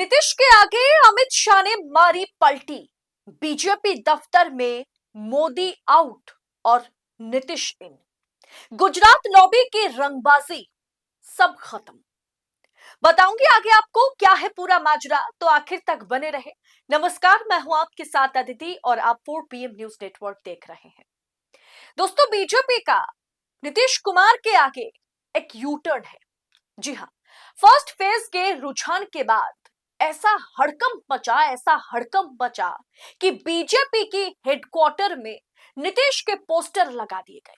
नीतीश के आगे अमित शाह ने मारी पलटी। बीजेपी दफ्तर में मोदी आउट और नीतीश इन। गुजरात लॉबी की रंगबाजी सब खत्म। बताऊंगी आगे आपको क्या है पूरा माजरा, तो आखिर तक बने रहे। नमस्कार, मैं हूं आपके साथ अदिति और आप 4 PM न्यूज नेटवर्क देख रहे हैं। दोस्तों, बीजेपी का नीतीश कुमार के आगे एक यू टर्न है। जी हाँ, फर्स्ट फेज के रुझान के बाद ऐसा हड़कंप मचा कि बीजेपी की हेडक्वार्टर में नीतीश के पोस्टर लगा दिए गए।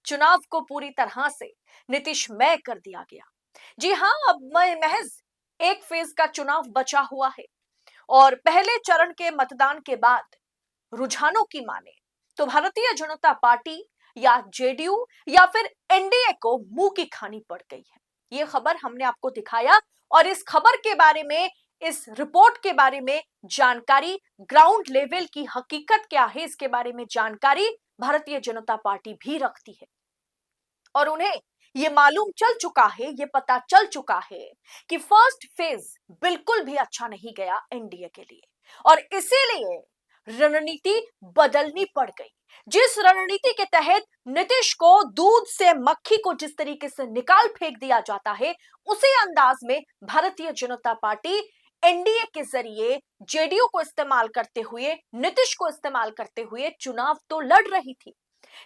चुनाव को पूरी तरह से नीतीशमय कर दिया गया। जी हाँ, अब महज एक फेज का चुनाव बचा हुआ है और पहले चरण के मतदान के बाद रुझानों की माने तो भारतीय जनता पार्टी या जेडीयू या फिर एनडीए को मुंह की खानी पड़ गई है। ये खबर हमने आपको दिखाया और इस खबर के बारे में, इस रिपोर्ट के बारे में जानकारी, ग्राउंड लेवल की हकीकत क्या है इसके बारे में जानकारी भारतीय जनता पार्टी भी रखती है। और उन्हें ये मालूम चल चुका है, ये पता चल चुका है कि फर्स्ट फेज बिल्कुल भी अच्छा नहीं गया एनडीए के लिए और इसीलिए रणनीति बदलनी पड़ गई। जिस रणनीति के तहत नीतीश को दूध से मक्खी को जिस तरीके से निकाल फेंक दिया जाता है, उसी अंदाज में भारतीय जनता पार्टी एनडीए के जरिए जेडीयू को इस्तेमाल करते हुए, नीतीश को इस्तेमाल करते हुए चुनाव तो लड़ रही थी।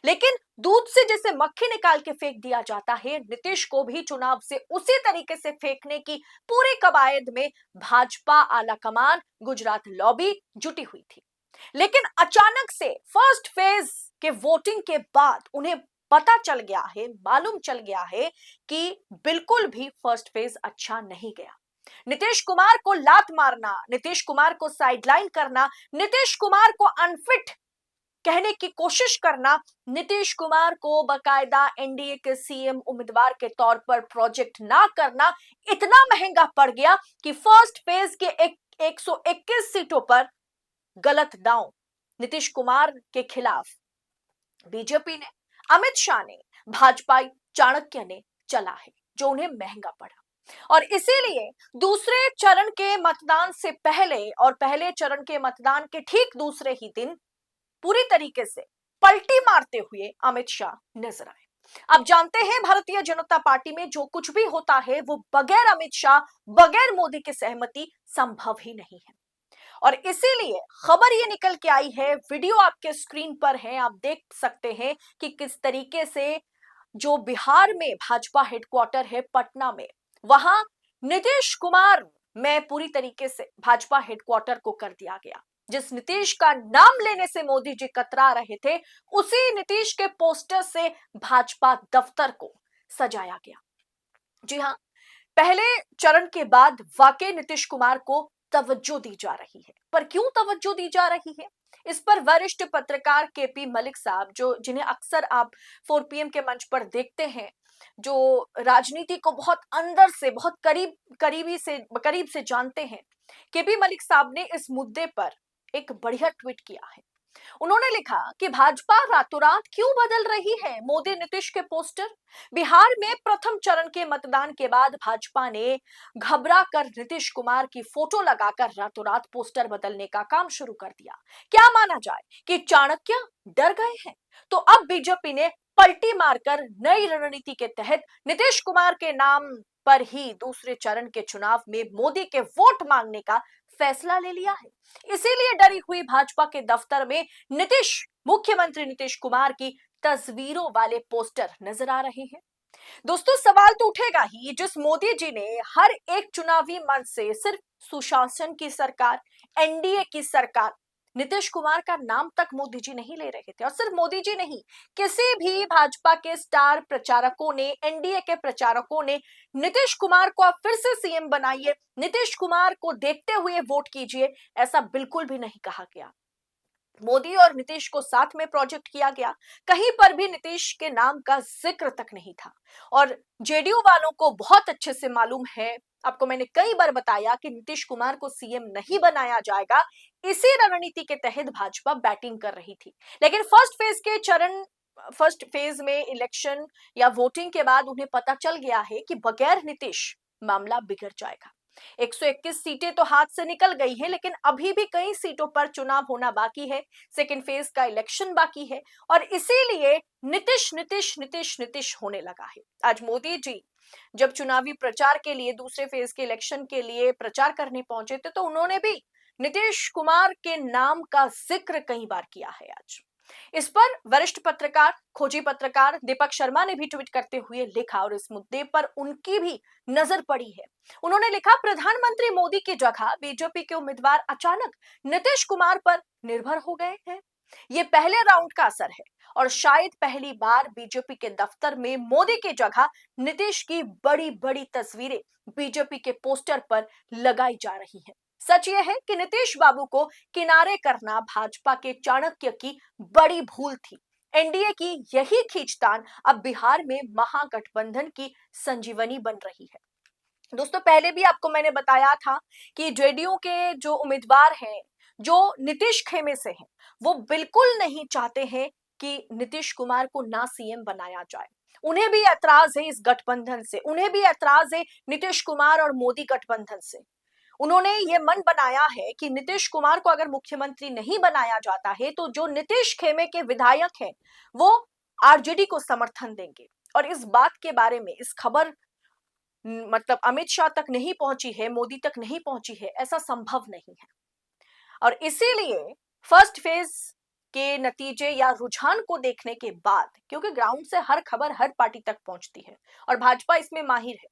लेकिन दूध से जैसे मक्खी निकाल के फेंक दिया जाता है, नीतीश को भी चुनाव से उसी तरीके से फेंकने की पूरी कवायद में भाजपा आलाकमान, गुजरात लॉबी जुटी हुई थी। लेकिन अचानक से फर्स्ट फेज के वोटिंग के बाद उन्हें पता चल गया है, मालूम चल गया है कि बिल्कुल भी फर्स्ट फेज अच्छा नहीं गया। नीतीश कुमार को लात मारना, नीतीश कुमार को साइडलाइन करना, नीतीश कुमार को अनफिट कहने की कोशिश करना, नीतीश कुमार को बकायदा एनडीए के सीएम उम्मीदवार के तौर पर प्रोजेक्ट ना करना इतना महंगा पड़ गया कि फर्स्ट फेज के 121 सीटों पर गलत दांव नीतीश कुमार के खिलाफ बीजेपी ने, अमित शाह ने, भाजपा चाणक्य ने चला है, जो उन्हें महंगा पड़ा। और इसीलिए दूसरे चरण के मतदान से पहले और पहले चरण के मतदान के ठीक दूसरे ही दिन पूरी तरीके से पलटी मारते हुए अमित शाह नजर आए। आप जानते हैं, भारतीय जनता पार्टी में जो कुछ भी होता है वो बगैर अमित शाह, बगैर मोदी की सहमति संभव ही नहीं है। और इसीलिए खबर ये निकल के आई है, वीडियो आपके स्क्रीन पर है, आप देख सकते हैं कि किस तरीके से जो बिहार में भाजपा हेडक्वार्टर है पटना में, वहां नीतीश कुमार में पूरी तरीके से भाजपा हेडक्वार्टर को कर दिया गया। जिस नीतीश का नाम लेने से मोदी जी कतरा रहे थे, उसी नीतीश के पोस्टर से भाजपा दफ्तर को सजाया गया। जी हां, पहले चरण के बाद वाकई नीतीश कुमार को तवज्जो दी जा रही है। पर क्यों तवज्जो दी जा रही है, इस पर वरिष्ठ पत्रकार केपी मलिक साहब, जो जिन्हें अक्सर आप 4 PM के मंच पर देखते हैं, जो राजनीति को बहुत अंदर से, बहुत करीब से जानते हैं, केपी मलिक साहब ने इस मुद्दे पर एक बढ़िया ट्वीट किया है। उन्होंने लिखा कि भाजपा रातों रात क्यों बदल रही है मोदी नीतीश के पोस्टर। बिहार में प्रथम चरण के मतदान के बाद भाजपा ने घबरा कर नीतीश कुमार की फोटो लगाकर रातों रात पोस्टर बदलने का काम शुरू कर दिया। क्या माना जाए कि चाणक्य डर गए हैं? तो अब बीजेपी ने पलटी मारकर नई रणनीति के तहत नीतीश कुमार के नाम पर ही दूसरे चरण के चुनाव में मोदी के वोट मांगने का फैसला ले लिया है। इसीलिए डरी हुई भाजपा के दफ्तर में मुख्यमंत्री नीतीश कुमार की तस्वीरों वाले पोस्टर नजर आ रहे हैं। दोस्तों, सवाल तो उठेगा ही, जिस मोदी जी ने हर एक चुनावी मंच से सिर्फ सुशासन की सरकार, एनडीए की सरकार, नीतीश कुमार का नाम तक मोदी जी नहीं ले रहे थे। और सिर्फ मोदी जी नहीं, किसी भी भाजपा के स्टार प्रचारकों ने, एनडीए के प्रचारकों ने नीतीश कुमार को आप फिर से सीएम बनाइए, नीतीश कुमार को देखते हुए वोट कीजिए, ऐसा बिल्कुल भी नहीं कहा गया। मोदी और नीतीश को साथ में प्रोजेक्ट किया गया, कहीं पर भी नीतीश के नाम का जिक्र तक नहीं था। और जेडीयू वालों को बहुत अच्छे से मालूम है, आपको मैंने कई बार बताया कि नीतीश कुमार को सीएम नहीं बनाया जाएगा। इसी रणनीति के तहत भाजपा बैटिंग कर रही थी। लेकिन फर्स्ट फेज में इलेक्शन या वोटिंग के बाद उन्हें पता चल गया है कि बगैर नीतीश मामला बिगड़ जाएगा। 121 सीटें तो हाथ से निकल गई हैं, लेकिन अभी भी कई सीटों पर चुनाव होना बाकी है। सेकेंड फेज का इलेक्शन बाकी है और इसीलिए नीतीश नीतीश नीतीश नीतीश होने लगा है। आज मोदी जी जब चुनावी प्रचार के लिए दूसरे फेज के इलेक्शन के लिए प्रचार करने पहुंचे थे, तो उन्होंने भी नीतीश कुमार के नाम का जिक्र कई बार किया है। आज इस पर वरिष्ठ पत्रकार, खोजी पत्रकार दीपक शर्मा ने भी ट्वीट करते हुए लिखा और इस मुद्दे पर उनकी भी नजर पड़ी है। उन्होंने लिखा, प्रधानमंत्री मोदी की जगह बीजेपी के उम्मीदवार अचानक नीतीश कुमार पर निर्भर हो गए हैं। ये पहले राउंड का असर है और शायद पहली बार बीजेपी के दफ्तर में मोदी की जगह नीतीश की बड़ी बड़ी तस्वीरें बीजेपी के पोस्टर पर लगाई जा रही हैं। सच यह है कि नीतीश बाबू को किनारे करना भाजपा के चाणक्य की बड़ी भूल थी। एनडीए की यही खींचतान अब बिहार में महागठबंधन की संजीवनी बन रही है। दोस्तों, पहले भी आपको मैंने बताया था कि जेडीयू के जो उम्मीदवार हैं, जो नीतीश खेमे से हैं, वो बिल्कुल नहीं चाहते हैं कि नीतीश कुमार को ना सीएम बनाया जाए। उन्हें भी ऐतराज है इस गठबंधन से, उन्हें भी ऐतराज है नीतीश कुमार और मोदी गठबंधन से। उन्होंने ये मन बनाया है कि नीतीश कुमार को अगर मुख्यमंत्री नहीं बनाया जाता है, तो जो नीतीश खेमे के विधायक हैं, वो आरजेडी को समर्थन देंगे। और इस बात के बारे में इस खबर मतलब अमित शाह तक नहीं पहुंची है, मोदी तक नहीं पहुंची है, ऐसा संभव नहीं है। और इसीलिए फर्स्ट फेज के नतीजे या रुझान को देखने के बाद, क्योंकि ग्राउंड से हर खबर हर पार्टी तक पहुंचती है और भाजपा इसमें माहिर है,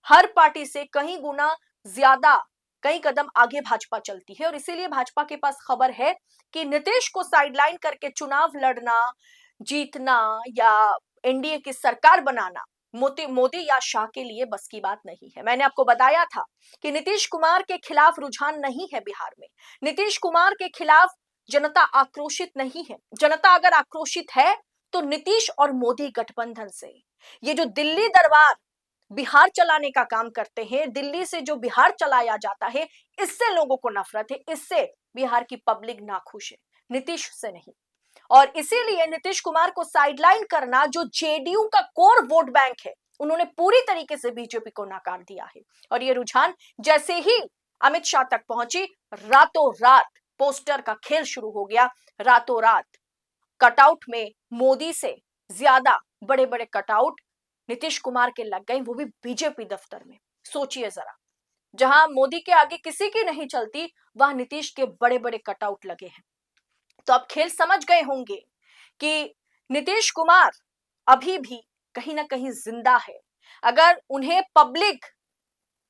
हर पार्टी से कहीं गुना ज्यादा कई कदम आगे भाजपा चलती है और इसीलिए भाजपा के पास खबर है कि नीतीश को साइडलाइन करके चुनाव लड़ना, जीतना या एनडीए की सरकार बनाना मोदी या शाह के लिए बस की बात नहीं है। मैंने आपको बताया था कि नीतीश कुमार के खिलाफ रुझान नहीं है बिहार में। नीतीश कुमार के खिलाफ जनता आक्रोशित नहीं है। जनता अगर आक्रोशित है तो नीतीश और मोदी गठबंधन से। ये जो दिल्ली दरबार बिहार चलाने का काम करते हैं, दिल्ली से जो बिहार चलाया जाता है, इससे लोगों को नफरत है, इससे बिहार की पब्लिक नाखुश है, नीतीश से नहीं। और इसीलिए नीतीश कुमार को साइडलाइन करना, जो जेडीयू का कोर वोट बैंक है, उन्होंने पूरी तरीके से बीजेपी को नकार दिया है। और ये रुझान जैसे ही अमित शाह तक पहुंची, रातों रात पोस्टर का खेल शुरू हो गया। रातों रात कटआउट में मोदी से ज्यादा बड़े बड़े कटआउट नीतीश कुमार के लग गए, वो भी बीजेपी दफ्तर में। सोचिए जरा, जहां मोदी के आगे किसी की नहीं चलती, वहां नीतीश के बड़े बड़े कटआउट लगे हैं। तो आप खेल समझ गए होंगे कि नीतीश कुमार अभी भी कहीं ना कहीं जिंदा है। अगर उन्हें पब्लिक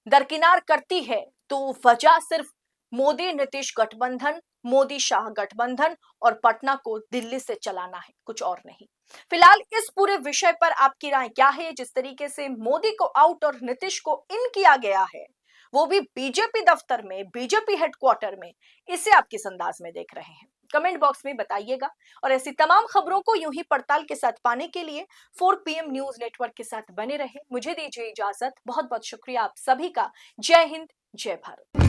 दरकिनार करती है तो वजह सिर्फ मोदी नीतीश गठबंधन, मोदी शाह गठबंधन और पटना को दिल्ली से चलाना है, कुछ और नहीं। फिलहाल इस पूरे विषय पर आपकी राय क्या है? जिस तरीके से मोदी को आउट और नीतीश को इन किया गया है, वो भी बीजेपी दफ्तर में, बीजेपी हेडक्वार्टर में, इसे आप किस अंदाज में देख रहे हैं? कमेंट बॉक्स में बताइएगा। और ऐसी तमाम खबरों को यूं ही पड़ताल के साथ पाने के लिए 4 PM न्यूज नेटवर्क के साथ बने रहे। मुझे दीजिए इजाजत। बहुत बहुत शुक्रिया आप सभी का। जय हिंद, जय भारत।